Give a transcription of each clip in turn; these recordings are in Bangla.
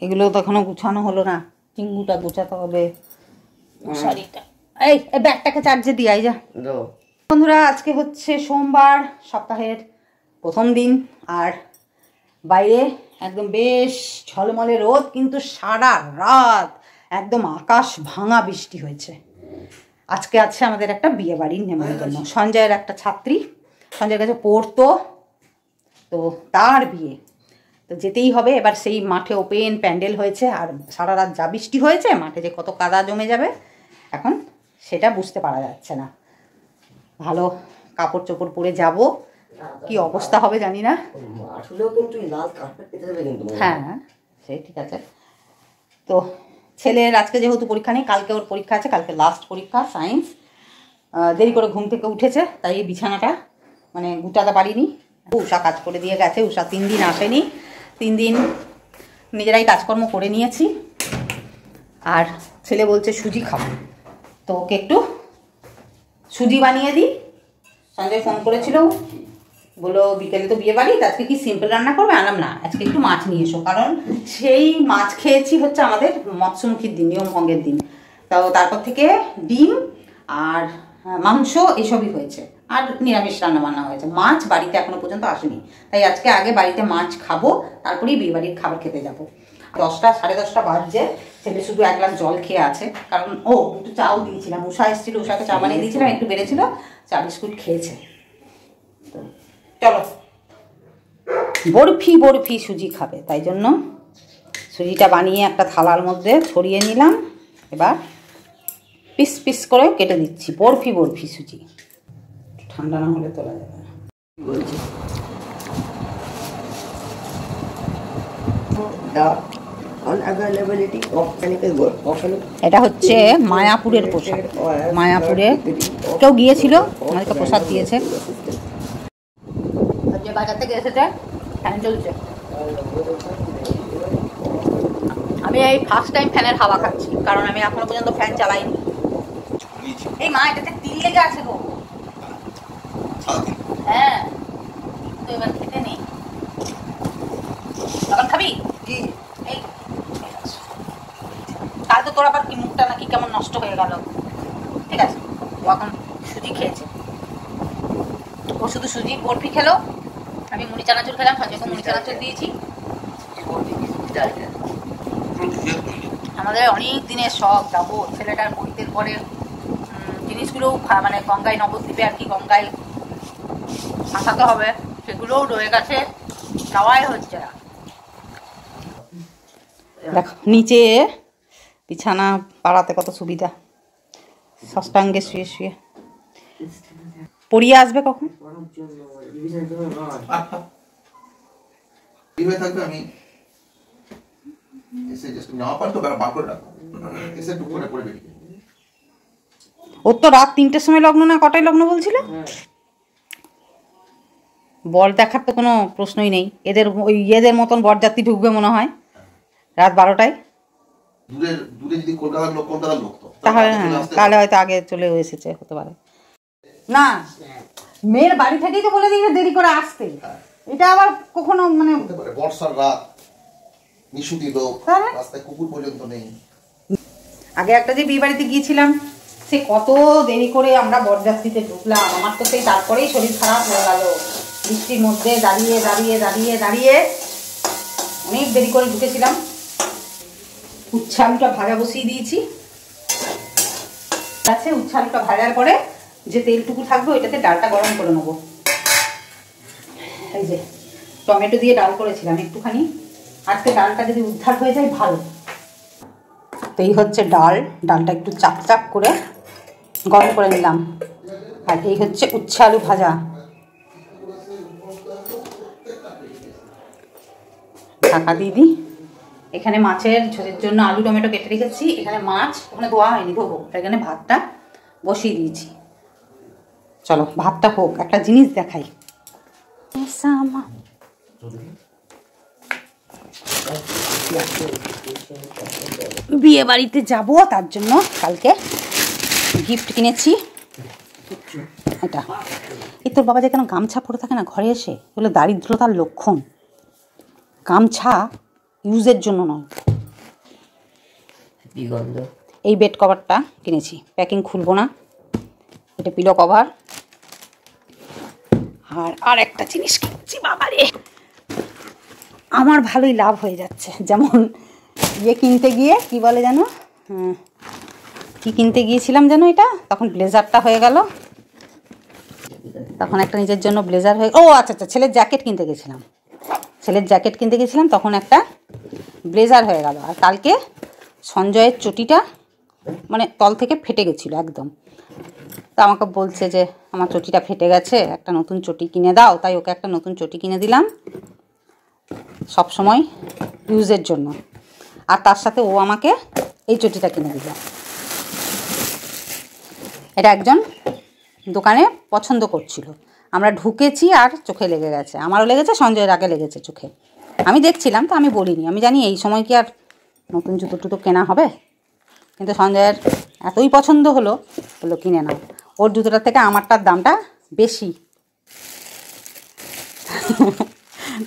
এগুলো তো এখনো গুছানো হলো না, টিঙ্গুটা গুছাতে হবে, শাড়িটা। এই ব্যাগটাকে চার্জে দিয়ে আই যা। বন্ধুরা আজকে হচ্ছে সোমবার, সপ্তাহের প্রথম দিন, আর বাইরে একদম বেশ ঝলমলে রোদ, কিন্তু সারা রাত একদম আকাশ ভাঙা বৃষ্টি হয়েছে। আজকে আছে আমাদের একটা বিয়ে বাড়ির নেমন্তন্ন, সঞ্জয়ের একটা ছাত্রী, সঞ্জয়ের কাছে পড়তো, তো তার বিয়ে, তো যেতেই হবে। এবার সেই মাঠে ওপেন প্যান্ডেল হয়েছে, আর সারা রাত যা বৃষ্টি হয়েছে মাঠে যে কত কাদা জমে যাবে এখন সেটা বুঝতে পারা যাচ্ছে না। ভালো কাপড় চোপড় পরে যাব, কি অবস্থা হবে জানি না। হ্যাঁ সেই ঠিক আছে। তো ছেলের আজকে যেহেতু পরীক্ষা নেই, কালকে ওর পরীক্ষা আছে, কালকে লাস্ট পরীক্ষা সায়েন্স। দেরি করে ঘুম থেকে উঠেছে, তাই এই বিছানাটা মানে গুটাতে পারিনি। উষা কাজ করে দিয়ে গেছে, উষা 3 দিন আসেনি, 3 দিন নিজেরাই কাজকর্ম করে নিয়েছি। আর ছেলে বলছে সুজি খাবো, তো ওকে একটু সুজি বানিয়ে দিই। সঞ্জয় ফোন করেছিল, বললো বিকেলে তো বিয়ে বাড়ি, আজকে কি সিম্পল রান্না করবে? আনলাম না, আজকে একটু মাছ নিয়ে এসো, কারণ সেই মাছ খেয়েছি হচ্ছে আমাদের মৎস্যমুখীর দিন, নিয়ম ভঙ্গের দিন। তো তারপর থেকে ডিম আর মাংস এসবই হয়েছে, আর নিরামিষ রান্না বান্না হয়েছে, মাছ বাড়িতে এখনো পর্যন্ত আসেনি। তাই আজকে আগে বাড়িতে মাছ খাবো, তারপরেই বিয়ে বাড়ির খাবার খেতে যাবো। 10টা 10:30 বাজছে, ছেলে শুধু 1 গ্লাস জল খেয়ে আছে, কারণ ও একটু চাও দিয়েছিলাম, উষা এসেছিল, উষাকে চা বানিয়ে দিয়েছিলাম, একটু বেড়েছিল, চা বিস্কুট খেয়েছে। তো চলো, বরফি বরফি সুজি খাবে, তাই জন্য সুজিটা বানিয়ে একটা থালার মধ্যে ছড়িয়ে নিলাম। এবার পিস পিস করে কেটে দিচ্ছি, বরফি বরফি সুজি। ঠান্ডা না হলে তোলা যাবে না। এটা হচ্ছে মায়াপুরের প্রসাদ, মায়াপুরে কেউ গিয়েছিল, আমাদেরকে প্রসাদ দিয়েছে। যে বাজার থেকে এসেছে, ফ্যান চলছে, আমি এই ফার্স্ট টাইম ফ্যানের হাওয়া খাচ্ছি, কারণ আমি এখনো পর্যন্ত ফ্যান চালাইনি। এই মা, এটাতে তিল লেগে আছে গো। হ্যাঁ, তো এবার খেতে নেই, তখন খাবি কি? এই কাল তো তোর আবার কি মুখটা নাকি কেমন নষ্ট হয়ে গেল। ঠিক আছে, ও এখন সুজি খেয়েছে, ও শুধু সুজি বরফি খেলো, আমি মুড়ি চানাচুর খেলাম, সঞ্জয়কে মুড়ি চানাচুর দিয়েছি। আমাদের অনেক দিনের শখ, যাবো ছেলেটার বইতের পরে জিনিসগুলোও মানে গঙ্গায় নবদ্বীপে আর কি গঙ্গায় ভাসাতে হবে, সেগুলোও রয়ে গেছে, যাওয়াই হচ্ছে না। দেখো নিচে বিছানা পাড়াতে কত সুবিধা, ষষ্ঠাঙ্গে শুয়ে শুয়ে। পড়িয়ে আসবে কখন? ওর তো রাত 3টের সময় লগ্ন, না কটায় লগ্ন বলছিল? বর দেখার তো কোনো প্রশ্নই নেই, এদের ওই এদের মতন বরযাত্রী ঢুকবে মনে হয় রাত 12টায়। তাহলে তাহলে হয়তো আগে চলে এসেছে, হতে পারে। না, মেয়ের বাড়ি থেকেই তো বলে দিয়েছে দেরি করে আসতে, এটা আবার কখনো মানে বর্ষার রাত, নিশুতি লোক, রাস্তায় কুকুর পর্যন্ত নেই। আগে একটা যে বিয়ে বাড়িতে গিয়েছিলাম, সে কত দেরি করে আমরা বরযাত্রীতে ঢুকলাম, আমার তো সেই তারপরেই শরীর খারাপ হয়ে গেল, বৃষ্টির মধ্যে দাঁড়িয়ে দাঁড়িয়ে দাঁড়িয়ে দাঁড়িয়ে অনেক দেরি করে ঢুকেছিলাম। উচ্ছে আলুটা ভাজা বসিয়ে দিয়েছি, আছে উচ্ছে আলুটা ভাজার পরে যে তেলটুকু থাকবে ওইটাতে ডালটা গরম করে নেবো। এই যে টমেটো দিয়ে ডাল করেছিলাম একটুখানি, আজকে ডালটা যদি উদ্ধার হয়ে যায় ভালো। তো এই হচ্ছে ডাল, ডালটা একটু চাপ চাপ করে গরম করে নিলাম। আর এই হচ্ছে উচ্ছে আলু ভাজা, ঢাকা দিয়ে দিই। এখানে মাছের ঝোলের জন্য আলু টমেটো কেটে রেখেছি, এখানে মাছ, ওখানে ধোয়া হয়নি, ধোবো। এখানে ভাতটা বসিয়ে দিয়েছি, চলো ভাতটা হোক। একটা জিনিস দেখাই, বিয়ে বাড়িতে যাবো, তার জন্য কালকে গিফট কিনেছি। এটা এই তোর বাবা যে কেন গামছা পরে থাকে না ঘরে এসে, এগুলো দারিদ্রতার লক্ষণ। গামছা ইউজের জন্য নয়, কি গন্ধ? এই বেড কভারটা কিনেছি, প্যাকিং খুলবো না, এটা পিলো কভার। আর একটা জিনিস কিনছি, বাবারে আমার ভালোই লাভ হয়ে যাচ্ছে। যেমন ইয়ে কিনতে গিয়ে কি বলে যেন, কি কিনতে গিয়েছিলাম যেন, এটা তখন ব্লেজারটা হয়ে গেল, তখন একটা নিজের জন্য ব্লেজার হয়ে, ও আচ্ছা আচ্ছা, ছেলের জ্যাকেট কিনতে গেছিলাম, তখন একটা ব্লেজার হয়ে গেল। আর কালকে সঞ্জয়ের চটিটা মানে তল থেকে ফেটে গেছিলো একদম, তা আমাকে বলছে যে আমার চটিটা ফেটে গেছে, একটা নতুন চটি কিনে দাও। তাই ওকে একটা নতুন চটি কিনে দিলাম, সব সময় ইউজের জন্য। আর তার সাথে ও আমাকে এই চটিটা কিনে দিল। এটা একজন দোকানে পছন্দ করছিল, আমরা ঢুকেছি আর চোখে লেগে গেছে, আমারও লেগেছে, সঞ্জয়ের আগে লেগেছে চোখে। আমি দেখছিলাম তো আমি বলিনি, আমি জানি এই সময় কি আর নতুন জুতো টুতো কেনা হবে, কিন্তু সঞ্জয়ের এতই পছন্দ হলো, বললো কিনে নাও। ওর জুতোটার থেকে আমারটার দামটা বেশি,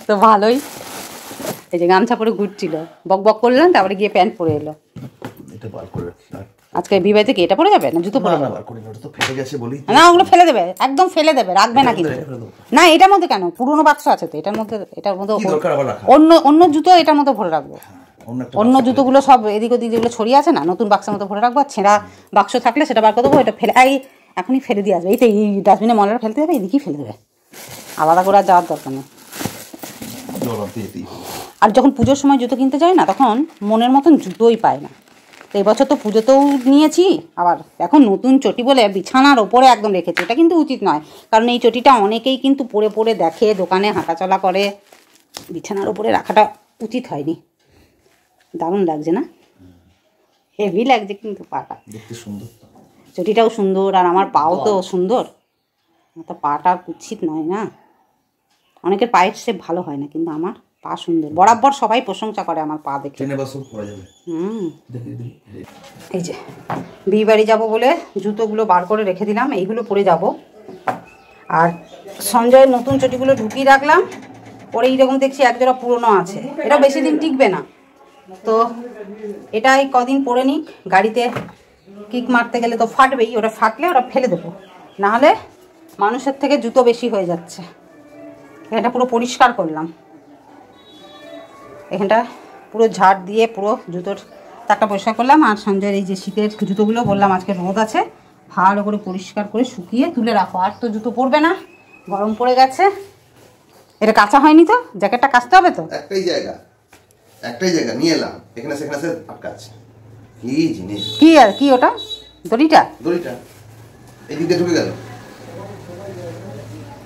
তো ভালোই। এই যে গামছা পরে ঘুরছিল, বক বক করলাম, তারপরে গিয়ে প্যান্ট পরে এলো। আজকে বিবাহিতে কি এটা পরে যাবে না জুতো পরে যাবে? না, ওগুলো ফেলে দেবে, একদম ফেলে দেবে, রাখবে না কিন্তু। না, এটার মধ্যে কেন, পুরোনো বাক্স আছে তো, এটার মধ্যে অন্য জুতো এটার মধ্যে ভরে রাখবো। অন্য জুতোগুলো সব এদিক ওদিক যেগুলো ছড়িয়ে আছে না, নতুন বাক্সের মতো ভরে রাখবো। আর ছেঁড়া বাক্স থাকলে সেটা বার করে দেবো, এটা ফেলে এখনই ফেলে দিয়ে আসবে। এইটা এই ডাস্টবিনে ময়লাটা ফেলতে যাবে, এদিকেই ফেলে দেবে, আলাদা করে আর যাওয়ার দরকার নেই। আর যখন পুজোর সময় জুতো কিনতে যাই না, তখন মনের মতন জুতোই পায় না। তো এবছর তো পুজোতেও নিয়েছি, আবার এখন নতুন চটি বলে বিছানার ওপরে একদম রেখেছি। এটা কিন্তু উচিত নয়, কারণ এই চটিটা অনেকেই কিন্তু পরে পরে দেখে, দোকানে হাঁটাচলা করে, বিছানার ওপরে রাখাটা উচিত হয়নি। দারুণ লাগছে না, হেভি লাগছে কিন্তু পাটা, দেখতে সুন্দর, চটিটাও সুন্দর, আর আমার পাও তো সুন্দর, তো পাটা উচিত নয় না। অনেকের পায়ের শেপ ভালো হয় না, কিন্তু আমার পা সুন্দর, বরাবর সবাই প্রশংসা করে আমার পা দেখে। এই যে বিয়ে বাড়ি যাবো বলে জুতোগুলো বার করে রেখে দিলাম, এইগুলো পরে যাব। আর সঞ্জয়ের নতুন চটিগুলো ঢুকিয়ে রাখলাম, পরে এইরকম দেখছি একজোড়া পুরনো আছে, এটা বেশি দিন টিকবে না, তো এটাই কদিন পরে নিক। গাড়িতে কিক মারতে গেলে তো ফাটবেই, ওটা ফাটলে ওটা ফেলে দেবো, নাহলে মানুষের থেকে জুতো বেশি হয়ে যাচ্ছে। এটা পুরো পরিষ্কার করলাম, এখানটা পুরো ঝাড় দিয়ে পুরো জুতোর তাকটা পরিষ্কার করলাম। আর সঞ্জয়ের এই যে শীতের জুতোগুলো বললাম আজকে রোদ আছে, ভালো করে পরিষ্কার করে শুকিয়ে তুলে রাখো। আর তো জুতো পরবে না, গরম পড়ে গেছে। এটা কাঁচা হয়নি তো, জ্যাকেটটা কাচতে হবে তো। একটাই জায়গা নিয়ে এলাম, এখানে সেখানে আটকাচ্ছে। কি জিনিস, কি আর কি ওটা, দড়িটা এদিক দিয়ে ঢুকে গেল,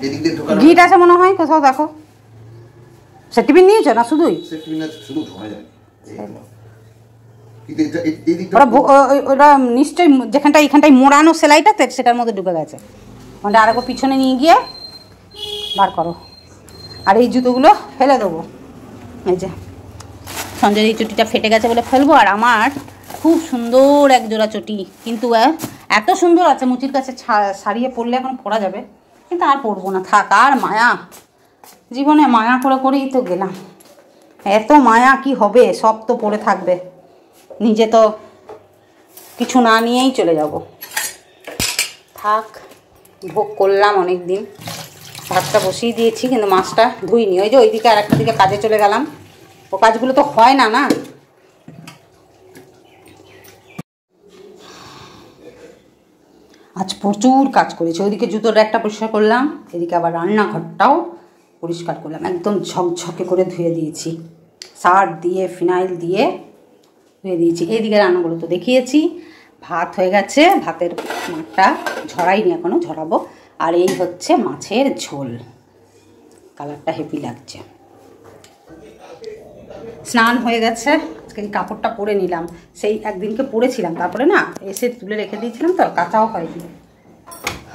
এদিক দিয়ে ঢোকানো গিট আছে মনে হয় কোথাও, দেখো। সেটিপিন নিয়েছো না শুধুই? শুধু ঢোকা যায়, ওটা নিশ্চয়ই যেখানটা এইখানটায় মোড়ানো সেলাইটা সেটার মধ্যে ঢুকে গেছে, ওটা আরেকবার পিছনে নিয়ে গিয়ে বার করো। আর এই জুতোগুলো ফেলে দেবো, এই যে সঞ্জয়ের এই চটিটা ফেটে গেছে বলে ফেলবো। আর আমার খুব সুন্দর এক জোড়া চটি, কিন্তু এত সুন্দর আছে, মুচির কাছে সারিয়ে পরলে এখন পরা যাবে, কিন্তু আর পরবো না, থাক। আর মায়া, জীবনে মায়া করে করেই তো গেলাম, এত মায়া কি হবে, সব তো পরে থাকবে, নিজে তো কিছু না নিয়েই চলে যাব। থাক, ভোগ করলাম অনেক দিন, ভাতটা বসিয়ে দিয়েছি, কিন্তু মাছটা ধুইনি। ওই যে ওইদিকে আর একটা দিকে কাজে চলে গেলাম, ও কাজগুলো তো হয় না। আজ প্রচুর কাজ করেছি, ওইদিকে জুতোর র্যাকটা পরিষ্কার করলাম, এদিকে আবার রান্নাঘরটাও পরিষ্কার করলাম, একদম ঝকঝকে করে ধুয়ে দিয়েছি, সার্ফ দিয়ে ফিনাইল দিয়ে ধুয়ে দিয়েছি। এইদিকে রান্নাগুলো তো দেখিয়েছি, ভাত হয়ে গেছে, ভাতের মাঠটা ঝরাইনি, এখনও ঝরাবো। আর এই হচ্ছে মাছের ঝোল, কালারটা হেভি লাগছে। স্নান হয়ে গেছে, আজকে এই কাপড়টা পরে নিলাম, সেই একদিনকে পরেছিলাম, তারপরে না এসে তুলে রেখে দিয়েছিলাম তো, কাঁচাও হয়নি।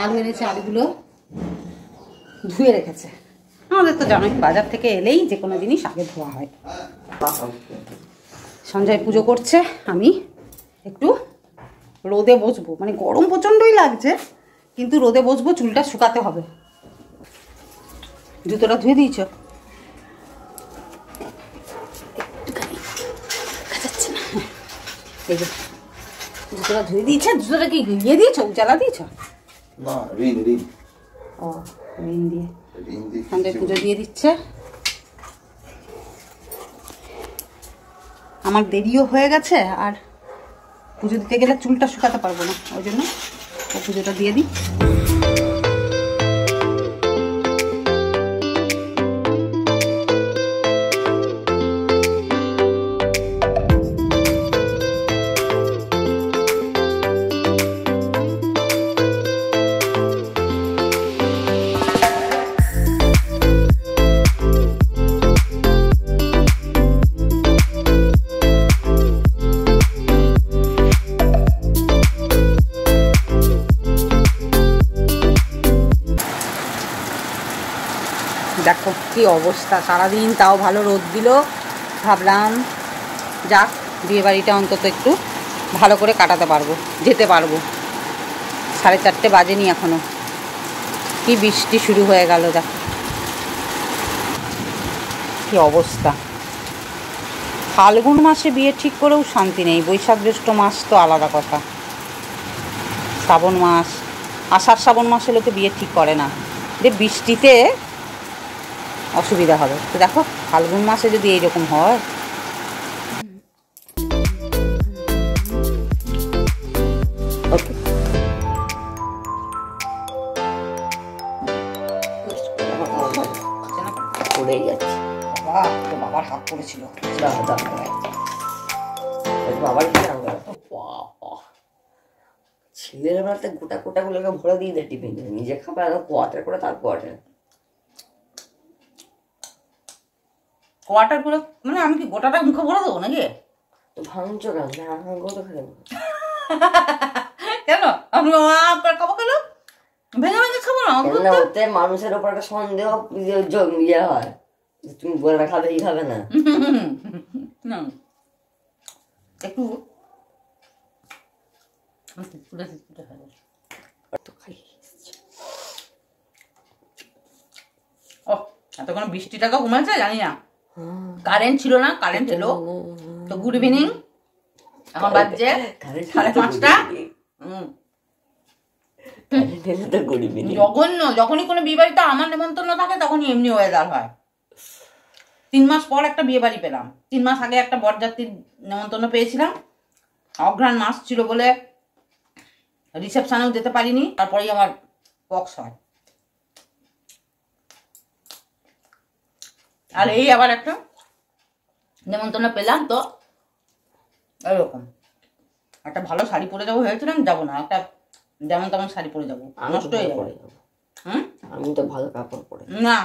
আলু এনেছে, আলুগুলো ধুয়ে রেখেছে। আমাদের তো জানোই বাজার থেকে এলেই যে কোনো জিনিস আগে ধোয়া হয়। সঞ্জয় পুজো করছে, আমি একটু রোদে বসবো, মানে গরম প্রচণ্ডই লাগছে, কিন্তু রোদে বসবো, চুলটা শুকাতে হবে। জুতোটা ধুয়ে দিয়েছ? এই যে জুতোটা ধুয়ে দিয়েছে। জুতোটা কি ইয়ে দিয়েছো, জ্বালা দিয়েছো? না, রিন রিন। ও রিন দিয়ে রিন দিয়ে সন্ধ্যে পুজো দিয়ে দিচ্ছে। আমার দেরিও হয়ে গেছে, আর পুজো দিতে গেলে চুলটা শুকাতে পারবো না, ওই জন্য ও পুজোটা দিয়ে দিই। দেখো কি অবস্থা, সারাদিন তাও ভালো রোদ দিল। ভাবলাম যাক বিয়ে বাড়িটা অন্তত একটু ভালো করে কাটাতে পারবো, যেতে পারবো। 4:30 বাজেনি এখনো, কি বৃষ্টি শুরু হয়ে গেল। দেখো কি অবস্থা। ফাল্গুন মাসে বিয়ে ঠিক করেও শান্তি নেই, বৈশাখ জ্যৈষ্ঠ মাস তো আলাদা কথা। শ্রাবণ মাস, আষাঢ় শ্রাবণ মাসে লোকে বিয়ে ঠিক করে না, যে বৃষ্টিতে অসুবিধা হবে। তো দেখো ফাল্গুন মাসে যদি এইরকম হয়, ওকে পড়েই যাচ্ছে। বাবা তো বাবার হাত পড়েছিল। বাবার কি ছেলের বেলাতে গোটা গোটা গুলোকে ভরে দিয়ে দেয় টিফিন, নিজে খাবে আর কোয়ার্টার করে তারপর কোয়ার্টার করে মানে আমি কি গোটাটা মুখে ভরে দেবো নাকি? তো ভাঙছো কেন? তো খেলে কেন আমি খাবো কেন? ভেঙে ভেঙে খাবো না। ওতে মানুষের ওপর একটা সন্দেহ ইয়ে হয়, তুমি বলে খাবে এই খাবে না। একটু এতক্ষণ বৃষ্টিটাকে কমেছে জানি না, কারেন্ট ছিল না, কারেন্ট এলো। তো গুড ইভিনিং, এখন বাজছে 5:30। জঘন্য, যখনই কোনো বিয়ে বাড়িতে আমার নেমন্তন্ন থাকে তখনই এমনি ওয়েদার হয়। 3 মাস পর একটা বিয়ে বাড়ি পেলাম। 3 মাস আগে একটা বরযাত্রীর নেমন্তন্ন পেয়েছিলাম, অঘ্রাণ মাস ছিল বলে রিসেপশনেও যেতে পারিনি, তারপরেই আমার পক্স হয়। আর এই আবার একটা নেমন্তন্ন পেলাম, তো এরকম একটা ভালো শাড়ি পরে যাবো ভেবেছিলাম, যাবো না, একটা যেমন তেমন শাড়ি পরে যাবো, নষ্ট হয়ে যাবে। আমি তো ভালো কাপড় পরে না,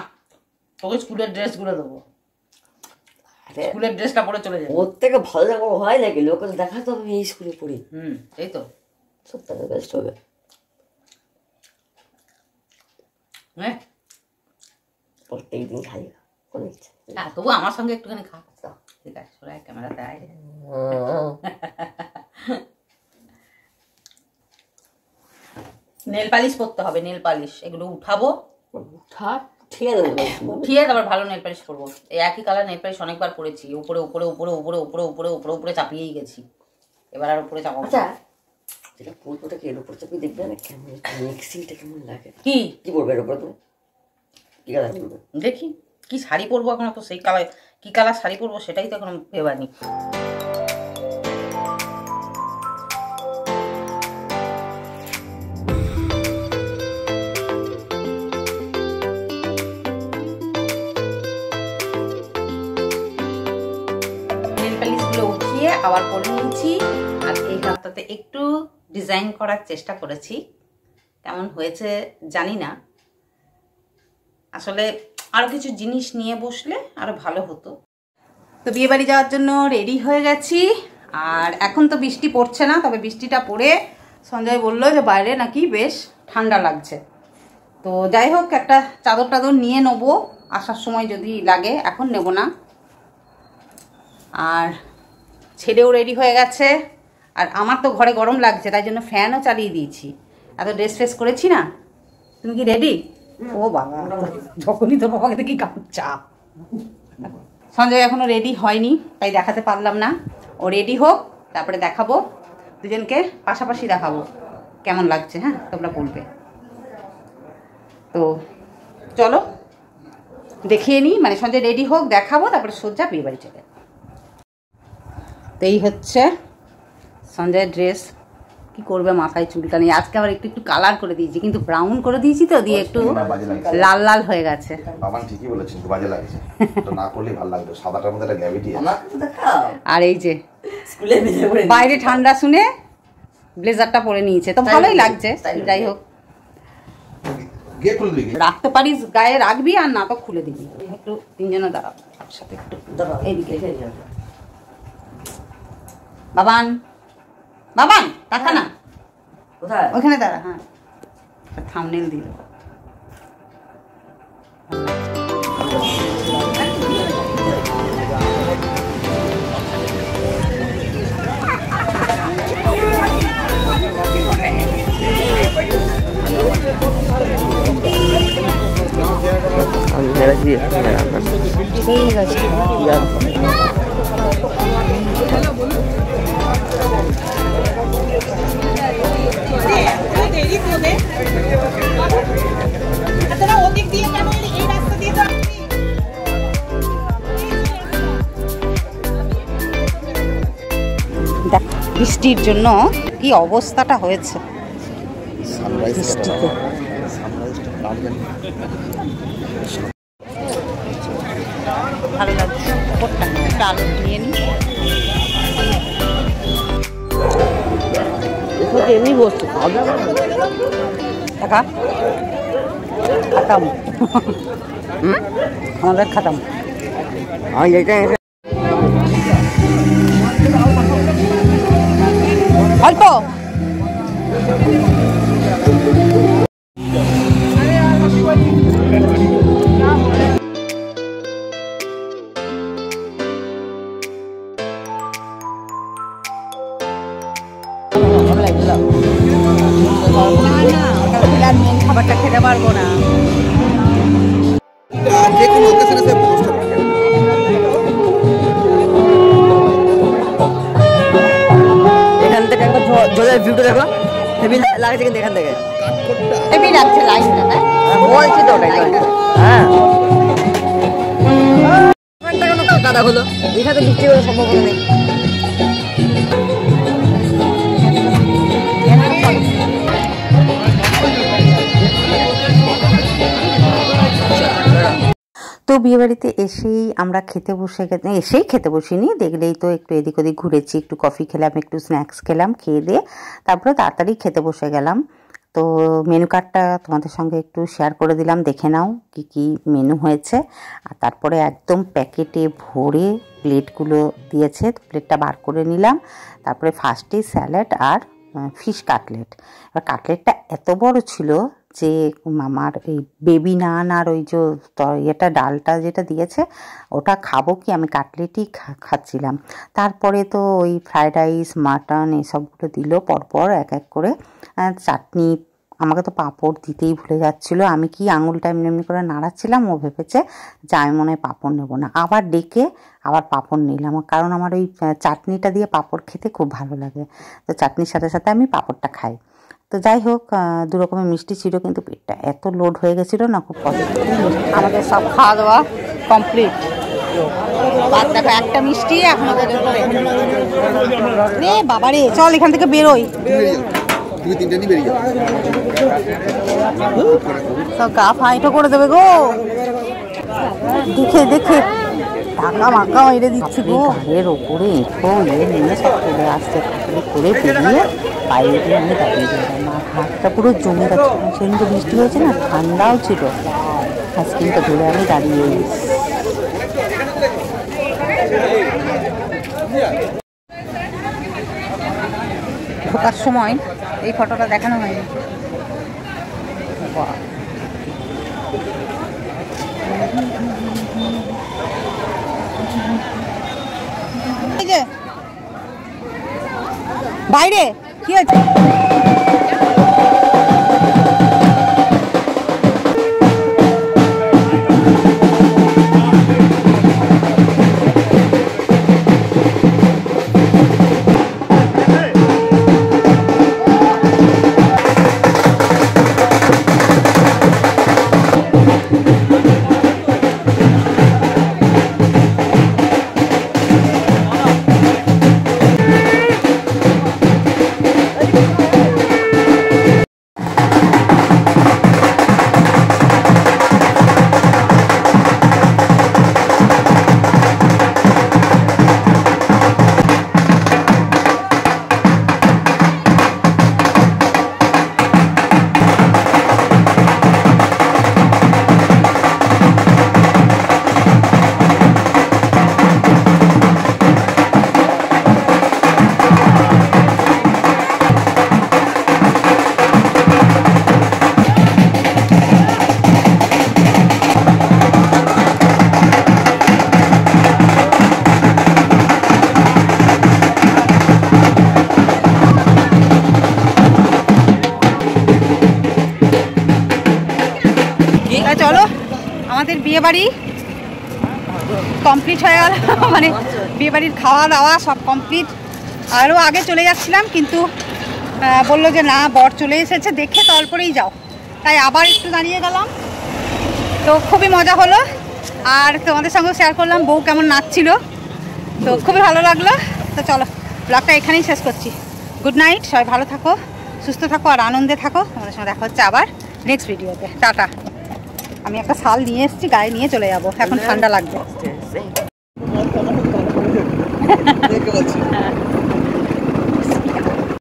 তোকে স্কুলের ড্রেসগুলো দেবো, স্কুলের ড্রেসটা পরে চলে যাবো। ওর থেকে ভালো কাপড় হয় নাকি? লোকে দেখাতে হবে এই স্কুলে পড়ি। এই তো সবথেকে বেস্ট হবে। হ্যাঁ প্রত্যেক দিন খাই, কোনো ইচ্ছা তবু আমার সঙ্গে একটুখানি খা। ঠিক আছে, সবাই ক্যামেরাতে আয়। নেল পালিশ করতে হবে, নেল পালিশ এগুলো উঠাবো, উঠিয়ে তারপর ভালো নেল পালিশ করবো। এই একই কালার নেল পালিশ অনেকবার করেছি, উপরে উপরে উপরে উপরে উপরে উপরে উপরে উপরে চাপিয়েই গেছি, এবার আর উপরে চাপাবো। যেটা পরবোটা কি এর উপর চাপিয়ে দেখবে না কেমন মিক্সিংটা কেমন লাগে। কি কি পরবে এর উপরে? তুমি কি কালার পরবে? দেখি কি শাড়ি পরবো, এখন তো সেই কালার, কি কালার শাড়ি পরবো সেটাই তো এখন ভেবানি। নেল পালিশগুলো উঠিয়ে আবার পরে নিয়েছি, আর এই হাতটাতে একটু ডিজাইন করার চেষ্টা করেছি, কেমন হয়েছে জানি না। আসলে আরো কিছু জিনিস নিয়ে বসলে আরো ভালো হতো। তো বিয়ে বাড়ি যাওয়ার জন্য রেডি হয়ে গেছি, আর এখন তো বৃষ্টি পড়ছে না, তবে বৃষ্টিটা পড়ে সঞ্জয় বললো যে বাইরে নাকি বেশ ঠান্ডা লাগছে। তো যাই হোক, একটা চাদর টাদর নিয়ে নেবো আসার সময় যদি লাগে, এখন নেব না। আর ছেলেও রেডি হয়ে গেছে, আর আমার তো ঘরে গরম লাগছে, তাই জন্য ফ্যানও চালিয়ে দিয়েছি। এত ড্রেস ফ্রেস করেছি না। তুমি কি রেডি? ও বাবা, যখনই তোর বাবাকে দেখি গামছা। সঞ্জয় এখনো রেডি হয়নি, তাই দেখাতে পারলাম না। ও রেডি হোক, তারপরে দেখাবো দুজনকে পাশাপাশি দেখাবো কেমন লাগছে। হ্যাঁ, তোমরা বলবে। তো চলো দেখিয়ে নিই, মানে সঞ্জয় রেডি হোক, দেখাবো, তারপরে সোজা বিয়ে বাড়ি চলে। তো এই হচ্ছে সঞ্জয়ের ড্রেস। কি করবে, মাথায় চুলটা নেই। আজকে আবার একটু একটু কালার করে দিয়েছি, কিন্তু ব্রাউন করে দিয়েছি তো, দিয়ে একটু লাল লাল হয়ে গেছে। বাবা ঠিকই বলেছেন, তো বাজে লাগছে। তো না করলে ভালো লাগতো, সাদাটার মধ্যে একটা গ্র্যাভিটি আছে। আর এই যে বাইরে ঠান্ডা শুনে ব্লেজারটা পরে নিয়েছে, তো ভালোই লাগছে। যাই হোক, রাখতে পারিস গায়ে রাখবি, আর না তো খুলে দিবি। একটু তিনজনে দাঁড়াবো একসাথে, একটু এইদিকে। বাবান, বাবান টাকা না, কোথায়? ওখানে দাঁড়া। হ্যাঁ, থাম্বনেল দিল। ঠিক আছে, বৃষ্টির জন্য কি অবস্থাটা হয়েছে। ভালো লাগছে। আলু নিয়ে নিই, এমনি বসছে টাকা খাতাম। আমাদের খাতাম। অল্প খাবারটা খেতে পারবো না। এখান থেকে একবার জলের ভিউটা দেখো, হেভি লাগছে কিন্তু এখান থেকে। হেভি লাগছে লাইটটা, না বলছি তো ওটাই। হ্যাঁ, কাদা হলো এখানে, বৃষ্টি করার সম্ভাবনা নেই। তো বিয়েবাড়িতে এসেই আমরা খেতে বসিনি, দেখলেই তো একটু এদিক ওদিক ঘুরেছি, একটু কফি খেলাম, একটু স্ন্যাক্স খেলাম, খেয়ে দিয়ে তারপরে তাড়াতাড়ি খেতে বসে গেলাম। তো মেনু কার্ডটা তোমাদের সঙ্গে একটু শেয়ার করে দিলাম, দেখে নাও কি কি মেনু হয়েছে। আর তারপরে একদম প্যাকেটে ভরে প্লেটগুলো দিয়েছে, প্লেটটা বার করে নিলাম। তারপরে ফার্স্টে স্যালাড আর ফিশ কাটলেট। এবার কাটলেটটা এত বড় ছিল যে আমার এই বেবি নান আর ওই যে ইয়েটা ডালটা যেটা দিয়েছে ওটা খাবো কি, আমি কাটলেটই খাচ্ছিলাম। তারপরে তো ওই ফ্রায়েড রাইস, মাটন এসবগুলো দিল পরপর এক এক করে। চাটনি, আমাকে তো পাঁপড় দিতেই ভুলে যাচ্ছিলো। আমি কি আঙুলটা এমনি এমনি করে নাড়াচ্ছিলাম, ও ভেবেছে যে আমি মনে হয় পাঁপড় নেবো না। আবার ডেকে আবার পাঁপড় নিলাম, কারণ আমার ওই চাটনিটা দিয়ে পাঁপড় খেতে খুব ভালো লাগে। তো চাটনির সাথে সাথে আমি পাঁপড়টা খাই। তো যাই হোক, দু রকমের মিষ্টি ছিল, কিন্তু পেটটা এত লোড হয়ে গেছিলো না, খুব পছন্দ। আমাদের সব খাওয়া দাওয়া কমপ্লিট। বাদ দেখো একটা মিষ্টি এখন রে বাবা রে, চল এখান থেকে বেরোই। সব গা ফাইটো করে দেবে গো, দেখে দেখে টাকা মাকা মেরে দিচ্ছি গো। এর ওপরে এঁঠো নিয়ে সব চলে আসছে, করে পেরিয়ে বাইরে আমি দাঁড়িয়ে গেলাম। হাতটা পুরো জমে যাচ্ছে, সেদিন তো বৃষ্টি হয়েছে না, ঠান্ডাও ছিল। আইসক্রিমটা ধরে আমি দাঁড়িয়ে ঢোকার সময় এই ফটোটা দেখানো হয়নি। বাইরে কি হয়েছে? বিয়েবাড়ি কমপ্লিট হয়ে গেল, মানে বিয়েবাড়ির খাওয়া দাওয়া সব কমপ্লিট। আরও আগে চলে যাচ্ছিলাম কিন্তু বললো যে না বর চলে এসেছে, দেখে তারপরেই যাও, তাই আবার একটু দাঁড়িয়ে গেলাম। তো খুবই মজা হলো, আর তোমাদের সঙ্গেও শেয়ার করলাম বউ কেমন নাচছিল, তো খুবই ভালো লাগলো। তো চলো ব্লগটা এখানেই শেষ করছি। গুড নাইট, সবাই ভালো থাকো, সুস্থ থাকো আর আনন্দে থাকো। তোমাদের সঙ্গে দেখা হচ্ছে আবার নেক্সট ভিডিওতে। টাটা। আমি একটা শাল নিয়ে এসেছি, গায়ে নিয়ে চলে যাবো, এখন ঠান্ডা লাগবে।